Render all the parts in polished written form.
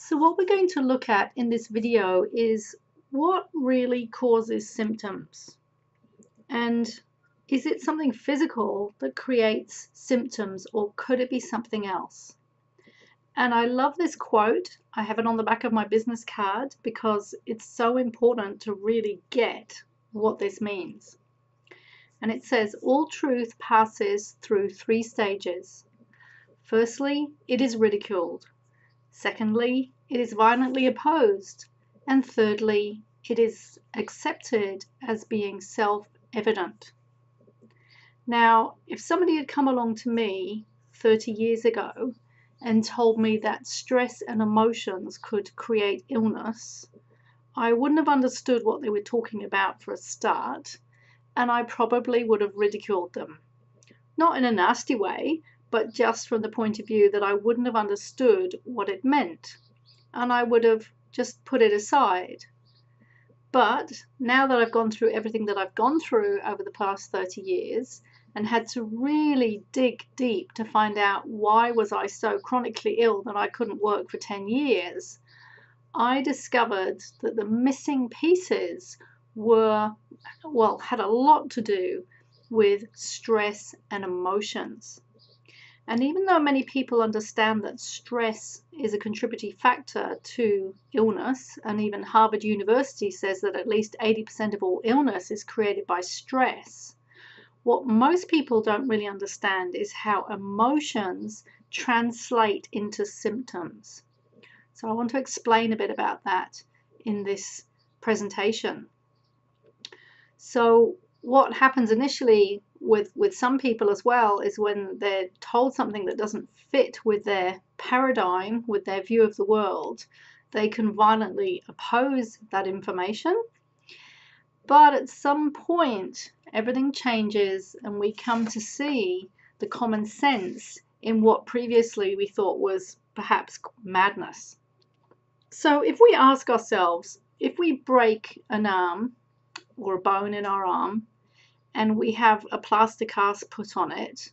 So what we're going to look at in this video is what really causes symptoms, and is it something physical that creates symptoms, or could it be something else? And I love this quote. I have it on the back of my business card because it's so important to really get what this means. And it says, all truth passes through three stages. Firstly, it is ridiculed. Secondly, it is violently opposed. And thirdly, it is accepted as being self-evident. Now, if somebody had come along to me 30 years ago and told me that stress and emotions could create illness, I wouldn't have understood what they were talking about for a start, and I probably would have ridiculed them. Not in a nasty way, but just from the point of view that I wouldn't have understood what it meant, and I would have just put it aside. But now that I've gone through everything that I've gone through over the past 30 years and had to really dig deep to find out why was I so chronically ill that I couldn't work for 10 years, I discovered that the missing pieces had a lot to do with stress and emotions. And even though many people understand that stress is a contributing factor to illness, and even Harvard University says that at least 80% of all illness is created by stress, what most people don't really understand is how emotions translate into symptoms. So I want to explain a bit about that in this presentation. So what happens initially with some people as well is when they're told something that doesn't fit with their paradigm, with their view of the world, they can violently oppose that information. But at some point, everything changes and we come to see the common sense in what previously we thought was perhaps madness. So if we ask ourselves, if we break an arm or a bone in our arm, and we have a plaster cast put on it,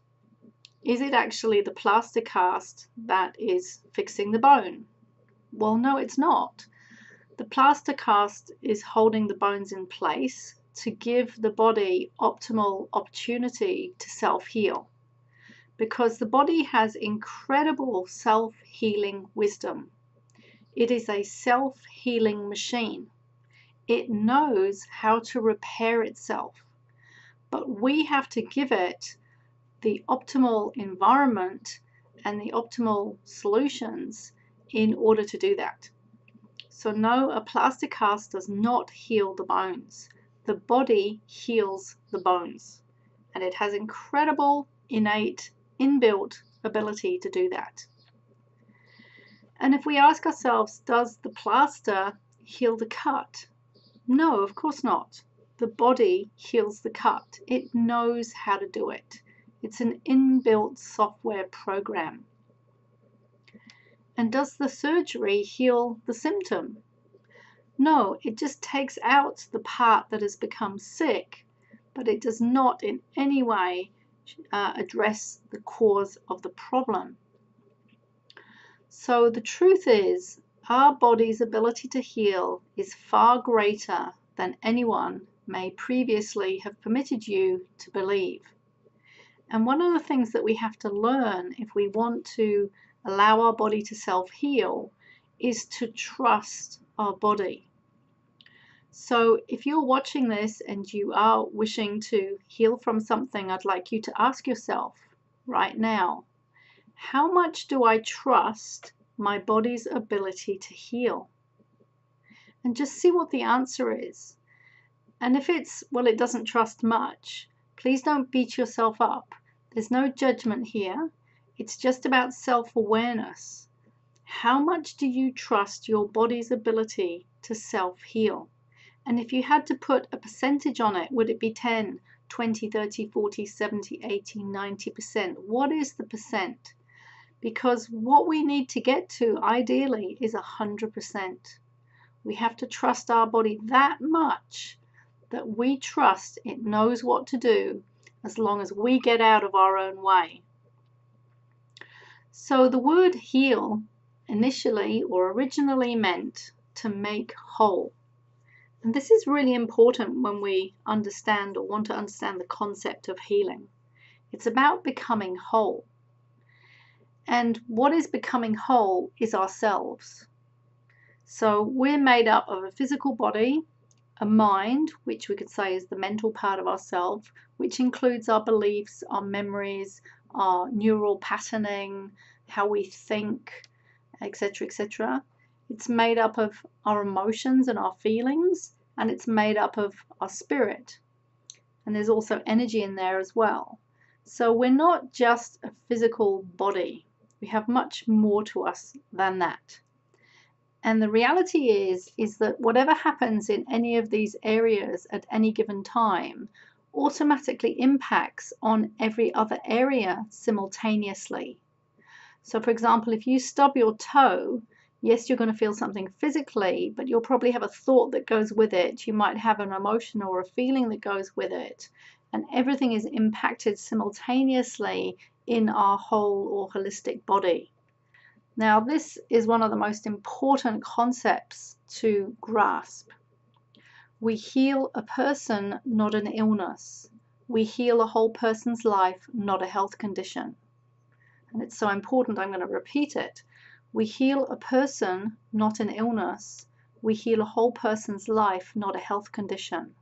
is it actually the plaster cast that is fixing the bone? Well, no, it's not. The plaster cast is holding the bones in place to give the body optimal opportunity to self-heal, because the body has incredible self-healing wisdom. It is a self-healing machine. It knows how to repair itself. But we have to give it the optimal environment and the optimal solutions in order to do that. So no, a plaster cast does not heal the bones. The body heals the bones. And it has incredible, innate, inbuilt ability to do that. And if we ask ourselves, does the plaster heal the cut? No, of course not. The body heals the cut. It knows how to do it. It's an inbuilt software program. And does the surgery heal the symptom? No, it just takes out the part that has become sick, but it does not in any way address the cause of the problem. So the truth is, our body's ability to heal is far greater than anyone may previously have permitted you to believe. And one of the things that we have to learn if we want to allow our body to self-heal is to trust our body. So if you're watching this and you are wishing to heal from something, I'd like you to ask yourself right now, how much do I trust my body's ability to heal? And just see what the answer is. And if it's, well, it doesn't trust much, please don't beat yourself up. There's no judgment here. It's just about self-awareness. How much do you trust your body's ability to self-heal? And if you had to put a percentage on it, would it be 10, 20, 30, 40, 70, 80, 90%? What is the percent? Because what we need to get to, ideally, is 100%. We have to trust our body that much that we trust it knows what to do as long as we get out of our own way. So the word heal initially or originally meant to make whole. And this is really important when we understand or want to understand the concept of healing. It's about becoming whole. And what is becoming whole is ourselves. So we're made up of a physical body, a mind, which we could say is the mental part of ourselves, which includes our beliefs, our memories, our neural patterning, how we think, etc., etc. It's made up of our emotions and our feelings, and it's made up of our spirit. And there's also energy in there as well. So we're not just a physical body. We have much more to us than that. And the reality is that whatever happens in any of these areas at any given time automatically impacts on every other area simultaneously. So for example, if you stub your toe, yes, you're going to feel something physically, but you'll probably have a thought that goes with it. You might have an emotion or a feeling that goes with it. And everything is impacted simultaneously in our whole or holistic body. Now, this is one of the most important concepts to grasp. We heal a person, not an illness. We heal a whole person's life, not a health condition. And it's so important, I'm going to repeat it. We heal a person, not an illness. We heal a whole person's life, not a health condition.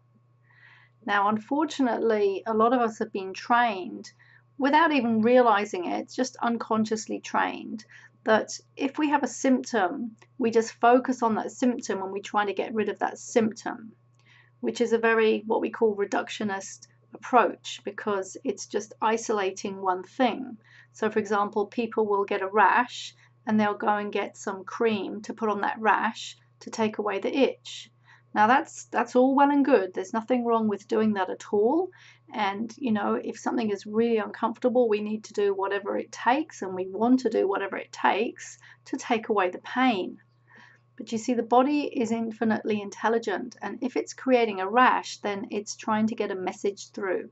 Now, unfortunately, a lot of us have been trained, without even realizing it, just unconsciously trained, that if we have a symptom, we just focus on that symptom and we try to get rid of that symptom, which is a very, what we call, reductionist approach, because it's just isolating one thing. So for example, people will get a rash and they'll go and get some cream to put on that rash to take away the itch. Now that's all well and good. There's nothing wrong with doing that at all. And you know, if something is really uncomfortable, we need to do whatever it takes, and we want to do whatever it takes to take away the pain. But you see, the body is infinitely intelligent, and if it's creating a rash, then it's trying to get a message through.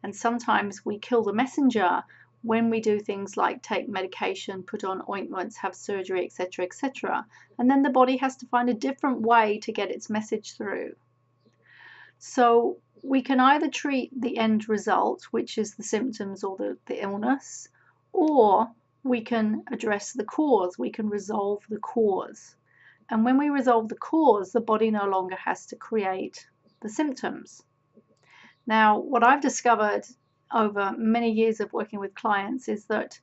And sometimes we kill the messenger when we do things like take medication, put on ointments, have surgery, etc., etc. And then the body has to find a different way to get its message through. So we can either treat the end result, which is the symptoms or the illness, or we can address the cause. We can resolve the cause. And when we resolve the cause, the body no longer has to create the symptoms. Now, what I've discovered over many years of working with clients is that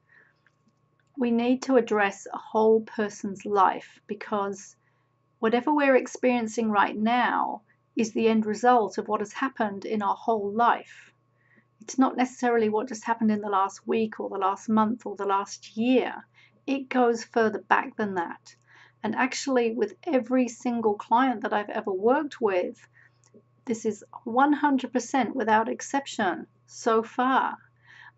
we need to address a whole person's life, because whatever we're experiencing right now is the end result of what has happened in our whole life. It's not necessarily what just happened in the last week or the last month or the last year. It goes further back than that. And actually, with every single client that I've ever worked with, this is 100% without exception so far.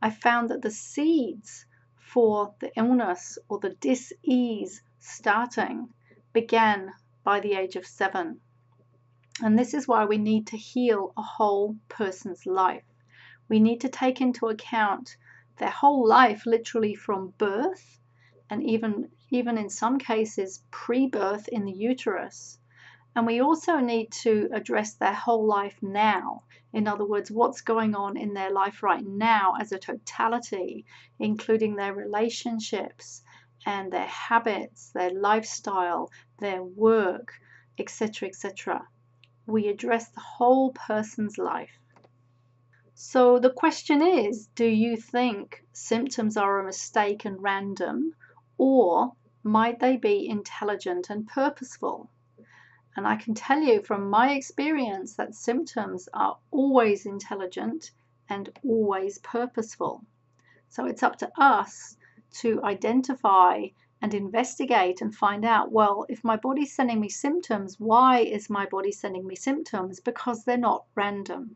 I found that the seeds for the illness or the dis-ease starting began by the age of 7. And this is why we need to heal a whole person's life. We need to take into account their whole life, literally from birth, and even in some cases pre-birth in the uterus. And we also need to address their whole life now. In other words, what's going on in their life right now as a totality, including their relationships and their habits, their lifestyle, their work, etc., etc. We address the whole person's life. So the question is, do you think symptoms are a mistake and random, or might they be intelligent and purposeful? And I can tell you from my experience that symptoms are always intelligent and always purposeful. So it's up to us to identify and investigate and find out, well, if my body's sending me symptoms, why is my body sending me symptoms? Because they're not random.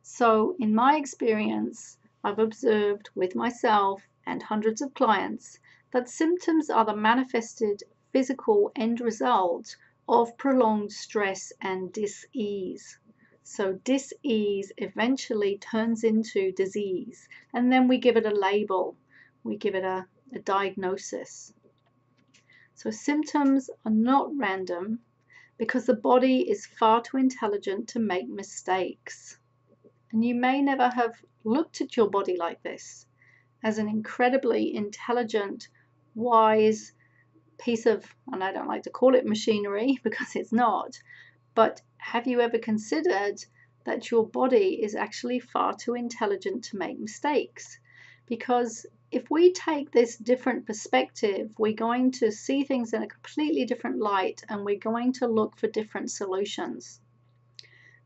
So in my experience, I've observed with myself and hundreds of clients that symptoms are the manifested physical end result of prolonged stress and dis-ease. So dis-ease eventually turns into disease, and then we give it a label, we give it a diagnosis. So symptoms are not random because the body is far too intelligent to make mistakes. And you may never have looked at your body like this, as an incredibly intelligent, wise piece of, and I don't like to call it machinery because it's not, but have you ever considered that your body is actually far too intelligent to make mistakes? Because if we take this different perspective, we're going to see things in a completely different light, and we're going to look for different solutions.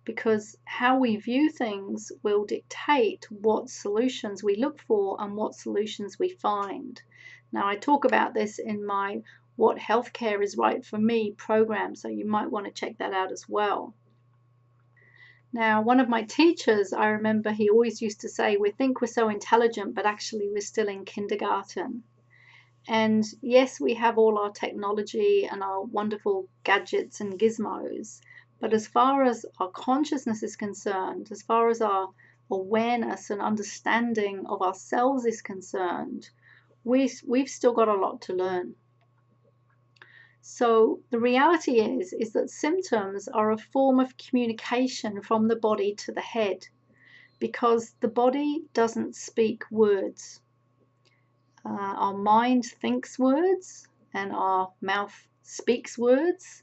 Because how we view things will dictate what solutions we look for and what solutions we find. Now, I talk about this in my What Healthcare is Right for Me program, so you might want to check that out as well. Now, one of my teachers, I remember he always used to say, we think we're so intelligent, but actually we're still in kindergarten. And yes, we have all our technology and our wonderful gadgets and gizmos, but as far as our consciousness is concerned, as far as our awareness and understanding of ourselves is concerned, we've still got a lot to learn. So the reality is that symptoms are a form of communication from the body to the head, because the body doesn't speak words. Our mind thinks words and our mouth speaks words,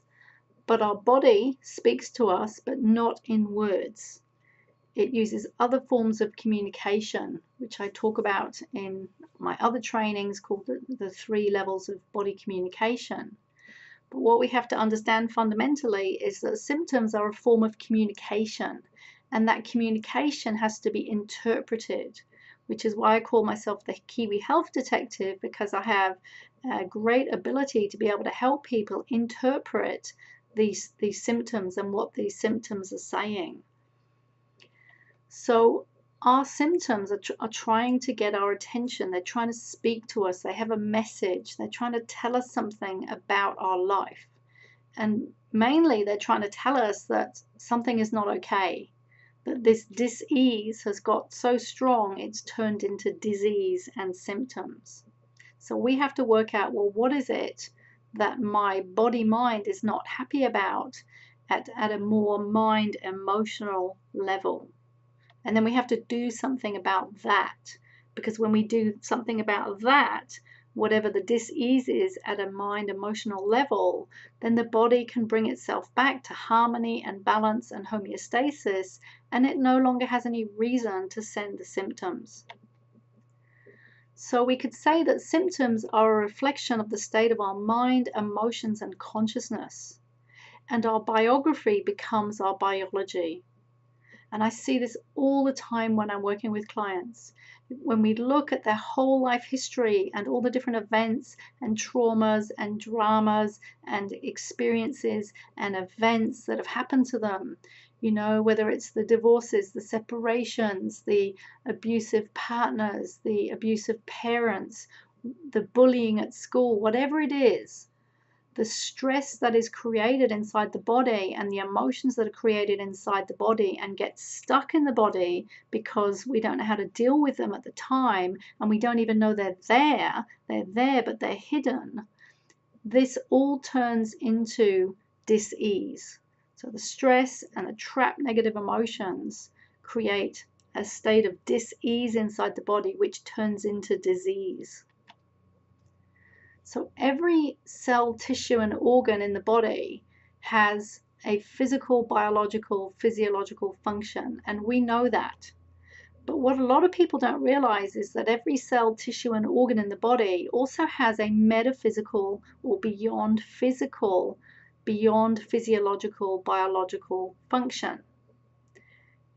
but our body speaks to us, but not in words. It uses other forms of communication, which I talk about in my other trainings called the 3 levels of body communication. But what we have to understand fundamentally is that symptoms are a form of communication, and that communication has to be interpreted, which is why I call myself the Kiwi Health Detective, because I have a great ability to be able to help people interpret these symptoms and what these symptoms are saying. So our symptoms are trying to get our attention. They're trying to speak to us. They have a message. They're trying to tell us something about our life. And mainly they're trying to tell us that something is not okay, that this dis-ease has got so strong it's turned into disease and symptoms. So we have to work out, well, what is it that my body-mind is not happy about at a more mind-emotional level? And then we have to do something about that, because when we do something about that, whatever the dis-ease is at a mind-emotional level, then the body can bring itself back to harmony and balance and homeostasis, and it no longer has any reason to send the symptoms. So we could say that symptoms are a reflection of the state of our mind, emotions, and consciousness. And our biography becomes our biology. And I see this all the time when I'm working with clients. When we look at their whole life history and all the different events and traumas and dramas and experiences and events that have happened to them, you know, whether it's the divorces, the separations, the abusive partners, the abusive parents, the bullying at school, whatever it is, the stress that is created inside the body and the emotions that are created inside the body and get stuck in the body because we don't know how to deal with them at the time, and we don't even know they're there, but they're hidden. This all turns into dis-ease. So the stress and the trapped negative emotions create a state of dis-ease inside the body, which turns into disease. So every cell, tissue, and organ in the body has a physical, biological, physiological function, and we know that. But what a lot of people don't realize is that every cell, tissue, and organ in the body also has a metaphysical or beyond physical, beyond physiological, biological function.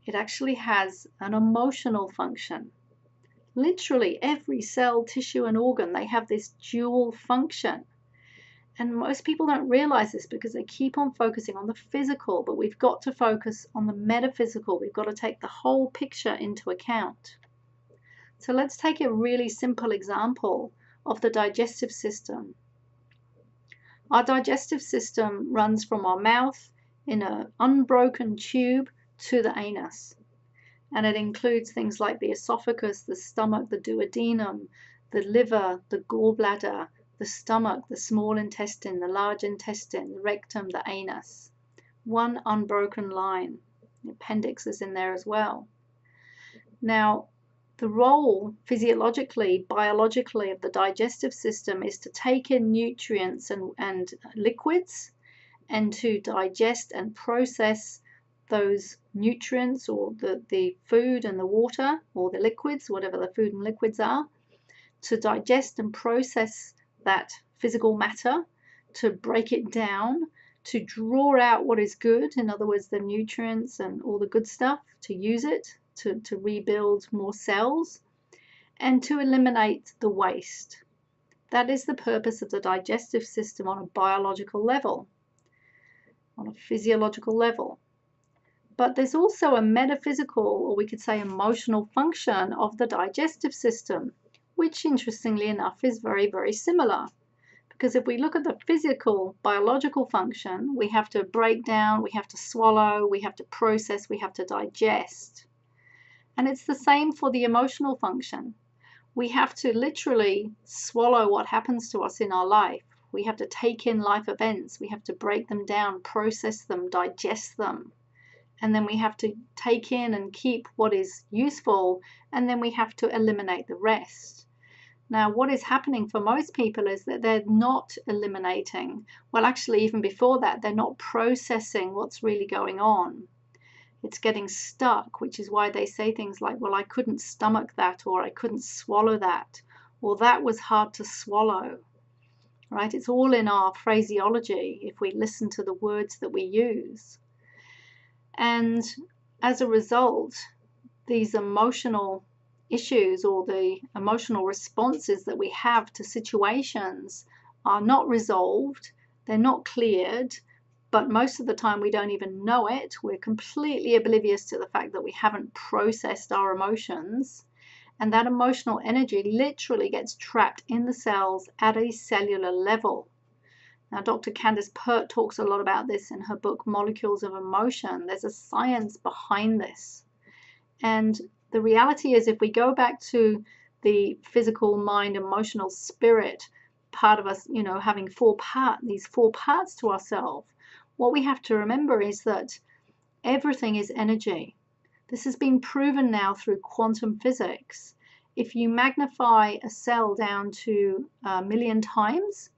It actually has an emotional function. Literally every cell, tissue, and organ, they have this dual function. And most people don't realize this because they keep on focusing on the physical, but we've got to focus on the metaphysical. We've got to take the whole picture into account. So let's take a really simple example of the digestive system. Our digestive system runs from our mouth in an unbroken tube to the anus. And it includes things like the esophagus, the stomach, the duodenum, the liver, the gallbladder, the stomach, the small intestine, the large intestine, the rectum, the anus. One unbroken line. The appendix is in there as well. Now, the role physiologically, biologically of the digestive system is to take in nutrients and liquids and to digest and process those nutrients or the food and the water or the liquids, whatever the food and liquids are, to digest and process that physical matter, to break it down, to draw out what is good, in other words, the nutrients and all the good stuff, to use it, to rebuild more cells, and to eliminate the waste. That is the purpose of the digestive system on a biological level, on a physiological level. But there's also a metaphysical, or we could say emotional function of the digestive system, which interestingly enough is very, very similar. Because if we look at the physical, biological function, we have to break down, we have to swallow, we have to process, we have to digest. And it's the same for the emotional function. We have to literally swallow what happens to us in our life. We have to take in life events. We have to break them down, process them, digest them. And then we have to take in and keep what is useful, and then we have to eliminate the rest. Now, what is happening for most people is that they're not eliminating. Well, actually, even before that, they're not processing what's really going on. It's getting stuck, which is why they say things like, well, I couldn't stomach that, or I couldn't swallow that, or that was hard to swallow, right? It's all in our phraseology if we listen to the words that we use. And as a result, these emotional issues or the emotional responses that we have to situations are not resolved, they're not cleared, but most of the time we don't even know it. We're completely oblivious to the fact that we haven't processed our emotions, and that emotional energy literally gets trapped in the cells at a cellular level. Now, Dr. Candace Pert talks a lot about this in her book, Molecules of Emotion. There's a science behind this. And the reality is, if we go back to the physical, mind, emotional, spirit part of us, having these four parts to ourselves, what we have to remember is that everything is energy. This has been proven now through quantum physics. If you magnify a cell down to 1,000,000 times,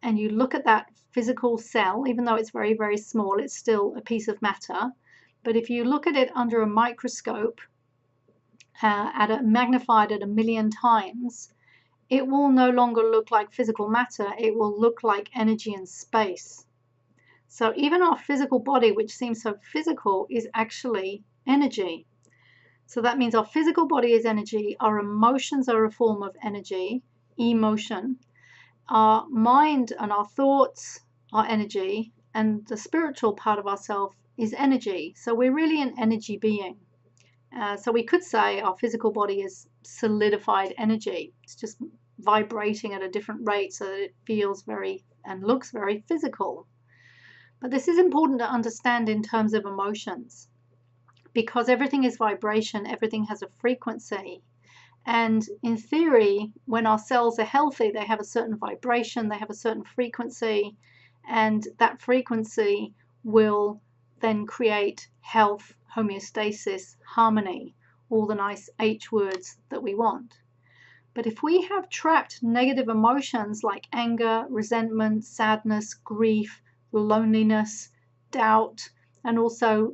and you look at that physical cell, even though it's very, very small, it's still a piece of matter. But if you look at it under a microscope, magnified at 1,000,000 times, it will no longer look like physical matter. It will look like energy and space. So even our physical body, which seems so physical, is actually energy. So that means our physical body is energy, our emotions are a form of energy, emotion, our mind and our thoughts are energy, and the spiritual part of ourselves is energy. So we're really an energy being. So we could say our physical body is solidified energy. It's just vibrating at a different rate so that it feels very and looks very physical. But this is important to understand in terms of emotions, because everything is vibration, everything has a frequency. And in theory, when our cells are healthy, they have a certain vibration, they have a certain frequency, and that frequency will then create health, homeostasis, harmony, all the nice H words that we want. But if we have trapped negative emotions like anger, resentment, sadness, grief, loneliness, doubt, and also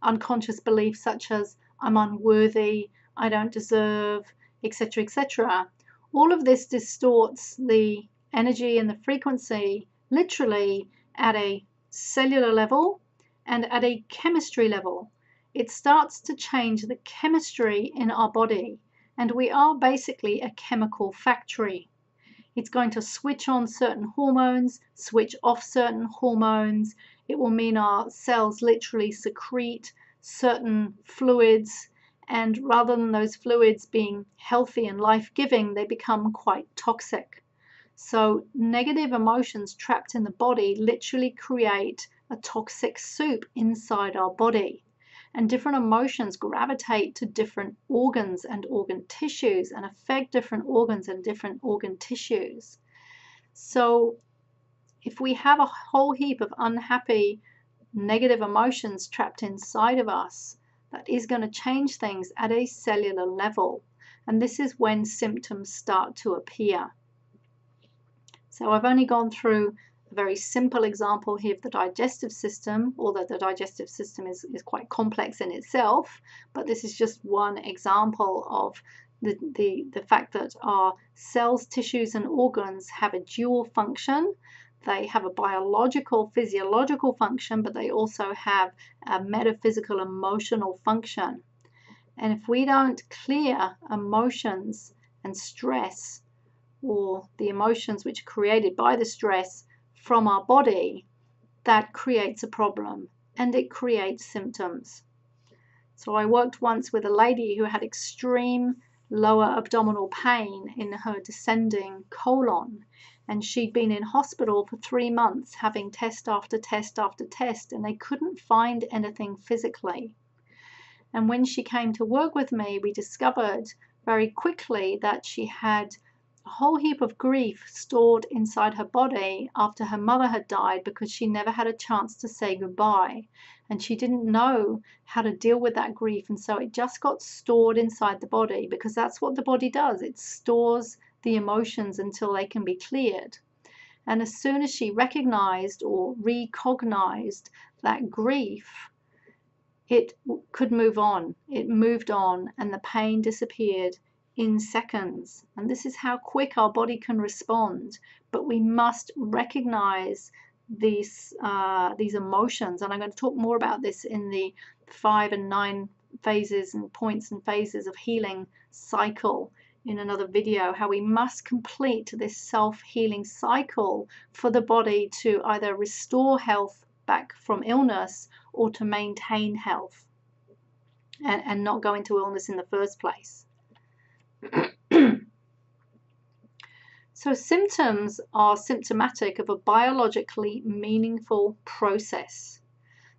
unconscious beliefs such as I'm unworthy, I don't deserve, etc., etc., all of this distorts the energy and the frequency literally at a cellular level and at a chemistry level. It starts to change the chemistry in our body, and we are basically a chemical factory. It's going to switch on certain hormones, switch off certain hormones. It will mean our cells literally secrete certain fluids, and rather than those fluids being healthy and life-giving, they become quite toxic. So negative emotions trapped in the body literally create a toxic soup inside our body. And different emotions gravitate to different organs and organ tissues and affect different organs and different organ tissues. So if we have a whole heap of unhappy, negative emotions trapped inside of us, that is going to change things at a cellular level. And this is when symptoms start to appear. So I've only gone through a very simple example here of the digestive system, although the digestive system is quite complex in itself, but this is just one example of the fact that our cells, tissues, and organs have a dual function. They have a biological, physiological function, but they also have a metaphysical, emotional function. And if we don't clear emotions and stress, or the emotions which are created by the stress from our body, that creates a problem and it creates symptoms. So I worked once with a lady who had extreme lower abdominal pain in her descending colon, and she'd been in hospital for 3 months having test after test after test, and they couldn't find anything physically. And when she came to work with me, we discovered very quickly that she had a whole heap of grief stored inside her body after her mother had died, because she never had a chance to say goodbye, and she didn't know how to deal with that grief, and so it just got stored inside the body, because that's what the body does. It stores the emotions until they can be cleared. And as soon as she recognized or recognized that grief, it could move on. It moved on, and the pain disappeared in seconds. And this is how quick our body can respond. But we must recognize these emotions. And I'm going to talk more about this in the 5 and 9 phases and points and phases of healing cycle in another video, how we must complete this self-healing cycle for the body to either restore health back from illness or to maintain health and not go into illness in the first place. So symptoms are symptomatic of a biologically meaningful process.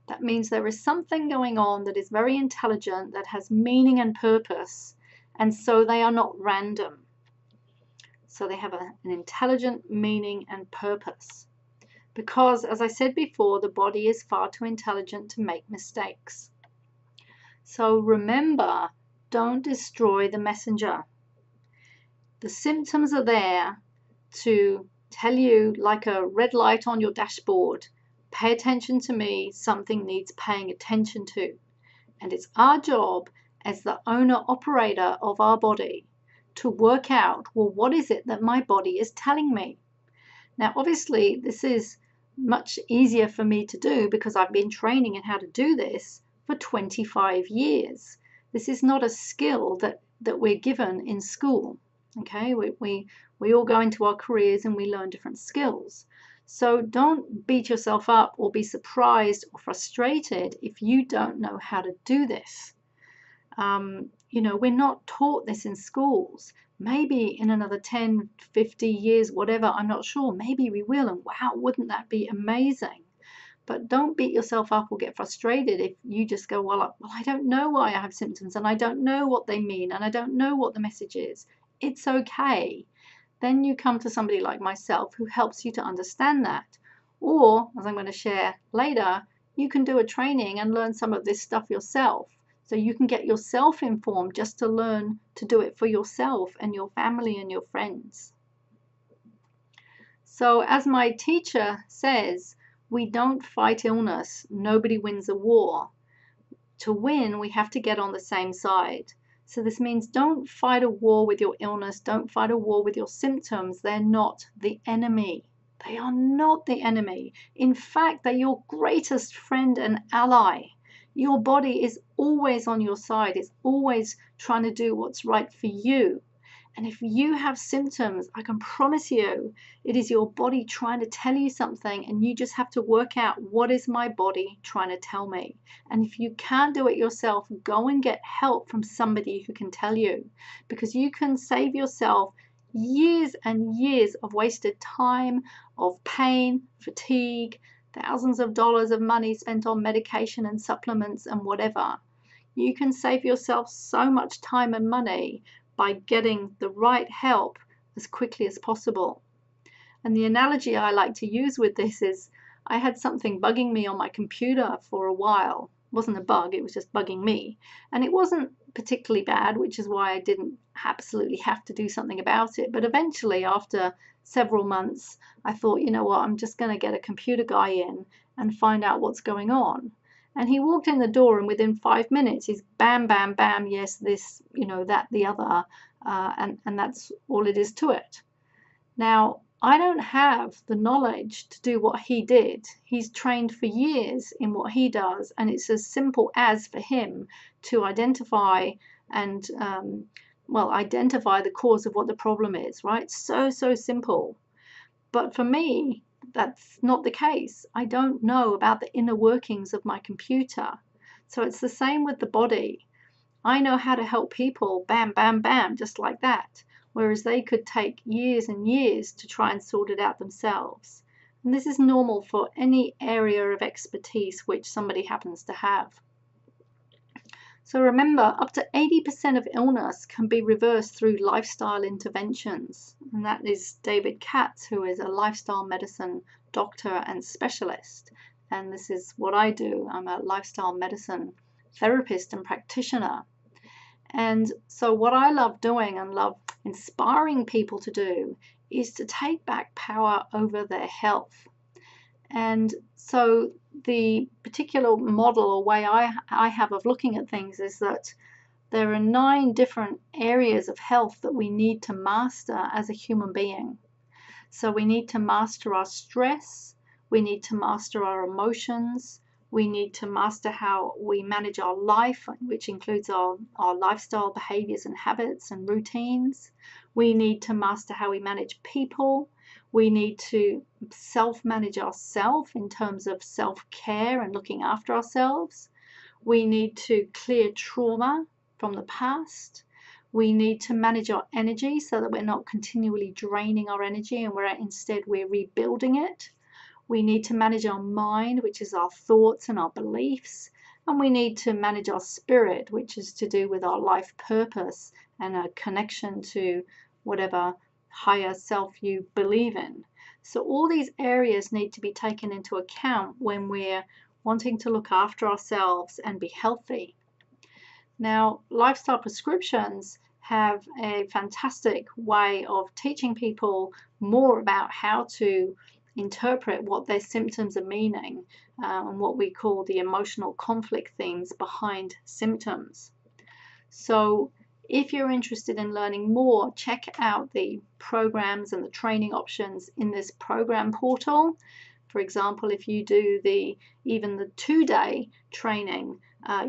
That means there is something going on that is very intelligent, that has meaning and purpose, and so they are not random. So they have an intelligent meaning and purpose. Because, as I said before, the body is far too intelligent to make mistakes. So remember, don't destroy the messenger. The symptoms are there to tell you, like a red light on your dashboard, pay attention to me, something needs paying attention to. And it's our job as the owner-operator of our body to work out, well, what is it that my body is telling me? Now, obviously, this is much easier for me to do because I've been training in how to do this for 25 years. This is not a skill that we're given in school. Okay, we all go into our careers and we learn different skills. So don't beat yourself up or be surprised or frustrated if you don't know how to do this. You know, we're not taught this in schools. Maybe in another 10, 50 years, whatever, I'm not sure, maybe we will, and wow, wouldn't that be amazing? But don't beat yourself up or get frustrated if you just go, well, I don't know why I have symptoms, and I don't know what they mean, and I don't know what the message is. It's okay. Then you come to somebody like myself who helps you to understand that. Or, as I'm going to share later, you can do a training and learn some of this stuff yourself. So you can get yourself informed just to learn to do it for yourself and your family and your friends. So as my teacher says, we don't fight illness. Nobody wins a war. To win, we have to get on the same side. So this means don't fight a war with your illness. Don't fight a war with your symptoms. They're not the enemy. They are not the enemy. In fact, they're your greatest friend and ally. Your body is always on your side. It's always trying to do what's right for you. And if you have symptoms, I can promise you, it is your body trying to tell you something, and you just have to work out, what is my body trying to tell me? And if you can't do it yourself, go and get help from somebody who can tell you, because you can save yourself years and years of wasted time, of pain, fatigue, thousands of dollars of money spent on medication and supplements and whatever. You can save yourself so much time and money by getting the right help as quickly as possible. And the analogy I like to use with this is I had something bugging me on my computer for a while. It wasn't a bug, it was just bugging me. And it wasn't particularly bad, which is why I didn't absolutely have to do something about it. But eventually, after several months, I thought, you know what, I'm just going to get a computer guy in and find out what's going on. And he walked in the door, and within 5 minutes, he's bam, bam, bam, yes, this, that, the other, and that's all it is to it. Now, I don't have the knowledge to do what he did. He's trained for years in what he does, and it's as simple as for him to identify and, identify the cause of what the problem is, right? So simple. But for me, that's not the case. I don't know about the inner workings of my computer. So it's the same with the body. I know how to help people, bam, bam, bam, just like that, whereas they could take years and years to try and sort it out themselves. And this is normal for any area of expertise which somebody happens to have. So remember, up to 80% of illness can be reversed through lifestyle interventions. And that is David Katz, who is a lifestyle medicine doctor and specialist. And this is what I do. I'm a lifestyle medicine therapist and practitioner. And so what I love doing and love inspiring people to do is to take back power over their health. And so the particular model or way I have of looking at things is that there are 9 different areas of health that we need to master as a human being. So we need to master our stress, we need to master our emotions, we need to master how we manage our life, which includes our lifestyle behaviors and habits and routines. We need to master how we manage people. We need to self-manage ourselves in terms of self-care and looking after ourselves. We need to clear trauma from the past. We need to manage our energy so that we're not continually draining our energy and instead we're rebuilding it. We need to manage our mind, which is our thoughts and our beliefs. And we need to manage our spirit, which is to do with our life purpose and a connection to whatever higher self you believe in. So all these areas need to be taken into account when we're wanting to look after ourselves and be healthy. Now, lifestyle prescriptions have a fantastic way of teaching people more about how to interpret what their symptoms are meaning and what we call the emotional conflict themes behind symptoms. So if you're interested in learning more, check out the programs and the training options in this program portal. For example, if you do even the 2-day training,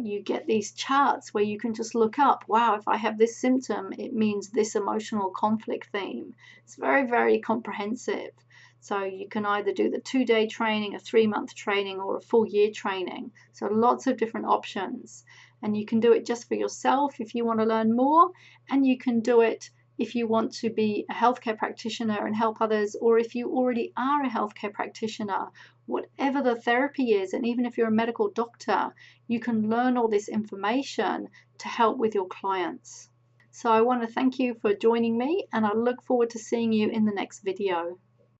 you get these charts where you can just look up, wow, if I have this symptom, it means this emotional conflict theme. It's very, very comprehensive. So you can either do the 2-day training, a 3-month training, or a full year training. So lots of different options. And you can do it just for yourself if you want to learn more, and you can do it if you want to be a healthcare practitioner and help others, or if you already are a healthcare practitioner, whatever the therapy is, and even if you're a medical doctor, you can learn all this information to help with your clients. So I want to thank you for joining me, and I look forward to seeing you in the next video.